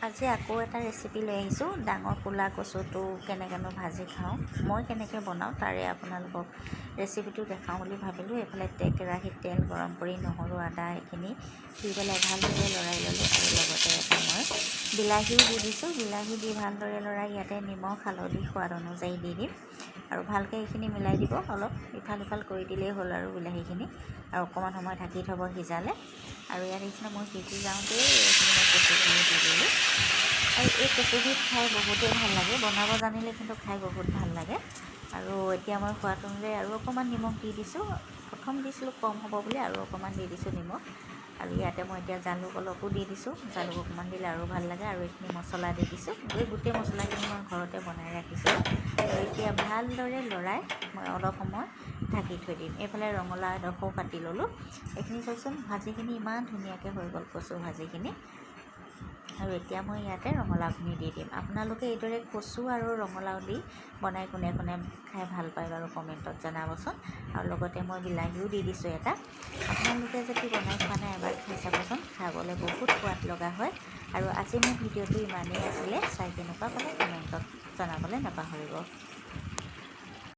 আজি আকৌ এটা ৰেচিপি লৈ আহিছোঁ। ডাঙৰ ক'লা কচুটো কেনেকৈনো ভাজি খাওঁ, মই কেনেকৈ বনাওঁ তাৰে আপোনালোকক ৰেচিপিটো দেখাওঁ বুলি ভাবিলোঁ। এইফালে কেৰাহীত তেল গৰম কৰি নহৰু আদা এইখিনি দি পেলাই ভালদৰে লৰাই ল'লোঁ আৰু লগতে এটা মই বিলাহীও দি দিছোঁ। বিলাহী দি ভালদৰে লৰাই ইয়াতে নিমখ হালধি সোৱাদ অনুযায়ী দি দিম আৰু ভালকৈ এইখিনি মিলাই দিব। অলপ ইফাল সিফাল কৰি দিলেই হ'ল আৰু বিলাহীখিনি, আৰু অকণমান সময় ঢাকি থ'ব সিজালে। আৰু ইয়াত এইখিনি মই সিজি যাওঁতেই এইখিনি মই কচুখিনি দি দিলোঁ। আৰু এই কচুবিধ খাই বহুতেই ভাল লাগে, বনাব জানিলে কিন্তু খাই বহুত ভাল লাগে। আৰু এতিয়া মই সোৱাদ অনুযায়ী আৰু অকণমান নিমখ দি দিছোঁ। প্ৰথম দিছিলোঁ কম হ'ব বুলি, আৰু অকণমান দি দিছোঁ নিমখ। আৰু ইয়াতে মই এতিয়া জালুক অলপো দি দিছোঁ, জালুক অকণমান দিলে আৰু ভাল লাগে। আৰু এইখিনি মছলা দি দিছোঁ, এই গোটেই মছলাখিনি মই ঘৰতে বনাই ৰাখিছোঁ। আৰু এতিয়া ভালদৰে লৰাই মই অলপ সময় ঢাকি থৈ দিম। এইফালে ৰঙালাও এডোখৰো কাটি ল'লোঁ। এইখিনি চাওকচোন, ভাজিখিনি ইমান ধুনীয়াকৈ হৈ গ'ল, কচু ভাজিখিনি। আৰু এতিয়া মই ইয়াতে ৰঙালাওখিনি দি দিম। আপোনালোকে এইদৰে কচু আৰু ৰঙালাও দি বনাই কোনে কোনে খাই ভাল পায় বাৰু কমেণ্টত জনাবচোন। আৰু লগতে মই বিলাহীও দি দিছোঁ এটা। আপোনালোকে যদি বনাই খোৱা নাই এবাৰ খাই চাবচোন, খাবলৈ বহুত সোৱাদ লগা হয়। আৰু আজি মোৰ ভিডিঅ'টো ইমানেই আছিলে, চাই কেনেকুৱা পালে কমেণ্টত জনাবলৈ নাপাহৰিব।